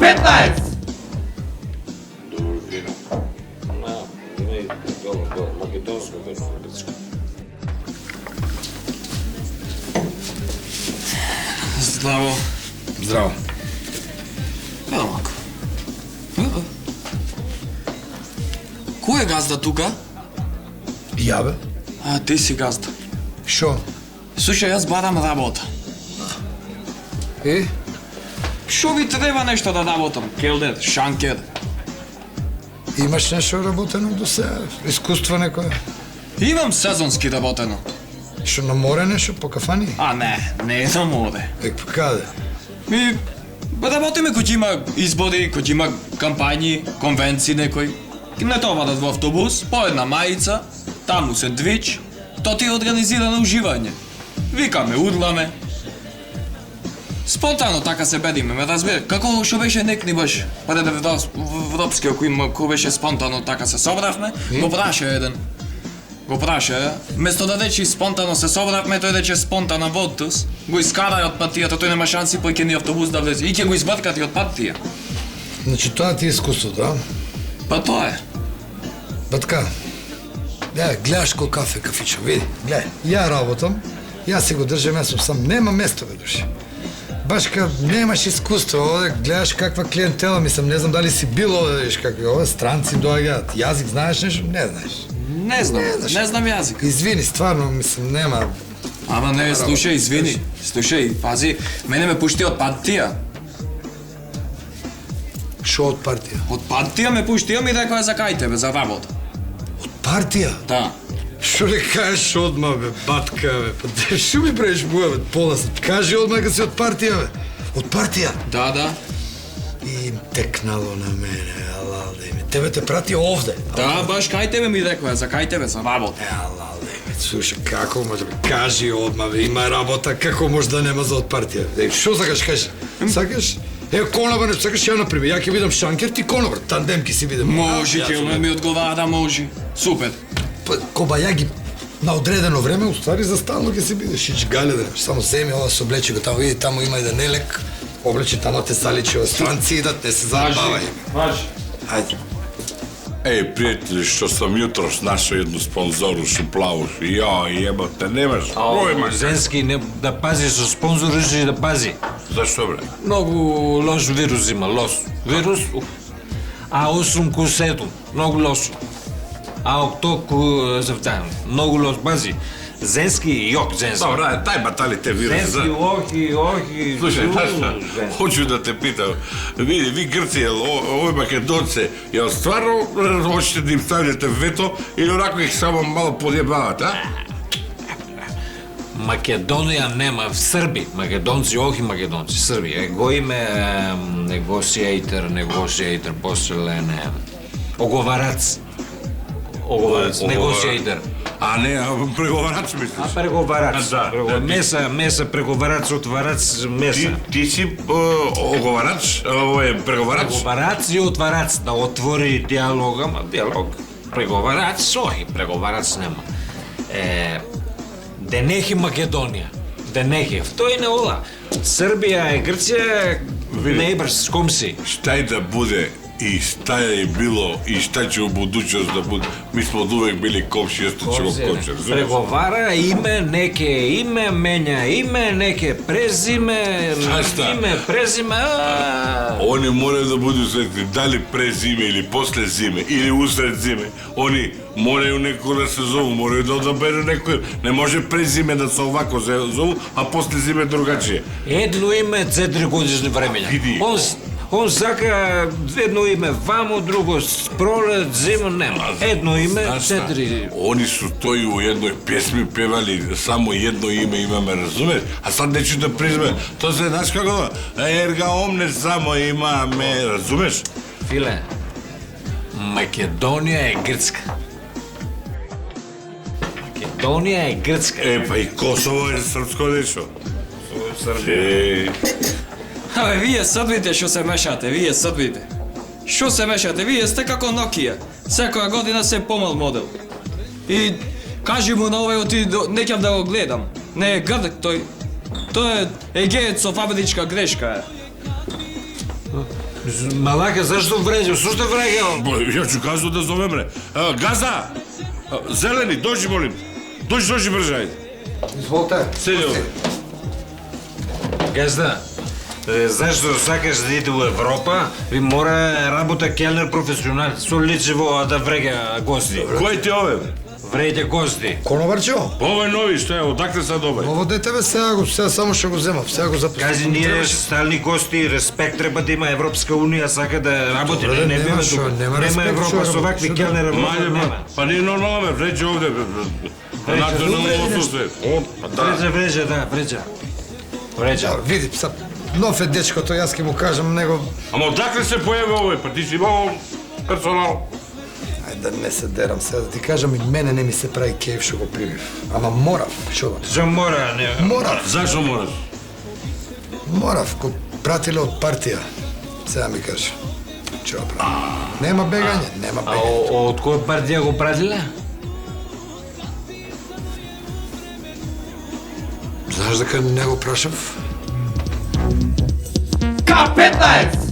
15! Добро вино. Има и добро, македонско вино, грчко. Здраво. Здраво. Ево малко. Ево. Кој е газда тука? Ја бе? А, ти си газда. Шо? Слушај, јас барам работа. И? Шо ви треба нешто да работам? Келдер, шанкер. Имаш нешто работено до сега? Искуство некое? Имам сезонски работено. Шо на море нешто, по кафани? А не е на море. По каде? Ми, работиме кој има избори, кој има кампањи, конвенции некои. Не товарат во автобус, по една мајица, таму сендвич, то ти е организирано уживање. Викаме, урламе. Спонтано така се бедиме, ме разбира. Како што беше некни баш, пред Европскиот кој беше спонтано така се собравме, го праша еден. Го праша, место да речи спонтано се собравме, тој рече спонтана водтус, го искарај од партијата, тој нема шанси пој ке ни автобус да влезе. И ќе го избркат и од партија. Значи тоа ти е искуството, а? Па тоа е. Ба така, гледаш кој кафичо, види, гледај, ја работам, јас си го држам, јас сум сам, нема место бе души. Баш ка немаш искуство, овде гледаш каква клиентела, мислам, не знам дали си бил овде, видиш какви овде странци доаѓаат, јазик знаеш нешто? Не знаеш. Не знам јазик. Извини, стварно, мислам, нема. Ама не, слушај, извини. Слушај, пази, мене ме пушти од партија. Шо од партија? Од партија ме пушти, ми рекоа за кај тебе, за работа. Од партија? Да. Шо не кажеш одма, бе, батка, бе, па шо ми правиш буја, бе, поласна? Кажи одма ка си од партија, бе. Од партија? Да. И текнало на мене, алалде ми. Тебе те прати овде. Да, баш кај тебе ми рекоа, за кај тебе, за работа. Алалде ми, слушай, како може, бе, кажи одма, бе, има работа, како може да нема за од партија? Шо сакаш, кажи? Сакаш? Конобар, сакаш ја например, ја ќе видам шанкер, ти конобар, тандем ќе си видам. Може, ќе ми одговара, може. Супер. Кобајаги на одредено време, уствари за стално ќе си бидеш ичгале, само земи ова се облечи го таму, види таму има еден елек, облечи таму те саличи, странци идат, не се забавај. Важи. Ајде. Пријатели, што сам јутрос нашо едно спонзорушу плавуш. Јебате, немаш. Зенски, не, да пази со спонзориш и да пази. Зашто бре? Многу лош вирус има, лош. Вирус, а осум кусето, многу лошо. А октоку завтан, многу лош, пази. Зенски, јок зенски. Добра, тај батали те вируси. Зенски, охи. Слушај, хоќу да те питам, ви Грција, овој македонце, ја стварно hoćete да им ставljate вето или онако их само мало подјебават, а? Македонија нема, Срби, македонци, охи македонци, Срби. Го име negotiator, поселене, оговарац, negotiator. А не, преговарач мислиш? А преговарач, Да. меса, преговарач, отварац, меса. Ти си оговарач, овој преговарач? Преговарац и отварац, да отвори диалог, ама диалог. Преговарац, охи, преговарац нема. Денехи Македонија, денехи, тој не ола. Србија и Грција, neighbors, комси. Штај да буде и šta je bilo i šta će u budućnost da bude. Mi smo od uvek bili komši, jeste ćemo komši. Преговара име, неке име, менја име, неке презиме, име, презиме. Oni moraju da budu sretni, da li pre zime ili posle zime ili usred zime. Oni moraju neko da se zovu, moraju da odaberu neko. Ne može pre zime da se ovako zovu, a posle zime drugačije. Едно име, 4 годишни времења. Види. Он сака едно име вамо, друго пролет, зима, нема. Едно име, 4. Oni su to i u jednoj pjesmi pevali, samo jedno ime imame, razumeš? A sad neću da prizme, to se, znaš kako da, jer ga omne samo imame, razumeš? Филе, Македонија е грцка. Македонија е грцка. Pa i Kosovo je srpsko nešto. Абе, вие србите што се мешате, вие србите. Што се мешате? Вие сте како Nokia. Секоја година се помал модел. И кажи му на овој оти, не ќе да го гледам. Не е грк тој. Тој е егеец со фабричка грешка. Малака, зашто вреđa? Сушто вреđa? Ја ću Gazu da zovem, bre. Gaza! Zeleni, dođi, molim. Dođi brže, ajde. Изволте. Седи овде. Газда, зашто сакаш да иде у Европа, ви мора работа келнер професионал, со личево да вреѓа гости. Кој ти е ове, бре? Вреѓа гости. Конобарчо. Ова е нови, што е, одакle sad ovaj? Ово дете бе, сега само ще го взема, сега го запускам. Кажи, ние стални гости, респект треба да има Европска унија, сака да работи, Добре, не нема бива шо, тука. нема Нема респект, Европа шо со вакви работи, келнера, Мајде, нема. па не е нормално, бе, vređa ovde, национално отсутствие. Па да. Вреđa, да, вреđa. Вреđa. Види, сад, нов е дечкото, јас ке му кажам него... Ама одакle се појави овој, па ти си имал персонал. Ајде да не се дерам сега да ти кажам, и мене не ми се прави кејф што го примив. Ама морав, шо да? Што мора, не... Морав, Зашо мораш? морав, го пратиле од партија. Сега ми кажа. Чо правим? Нема бегање, нема А бегање. од која партија го пратиле? Знаеш дека не го прашав? K15!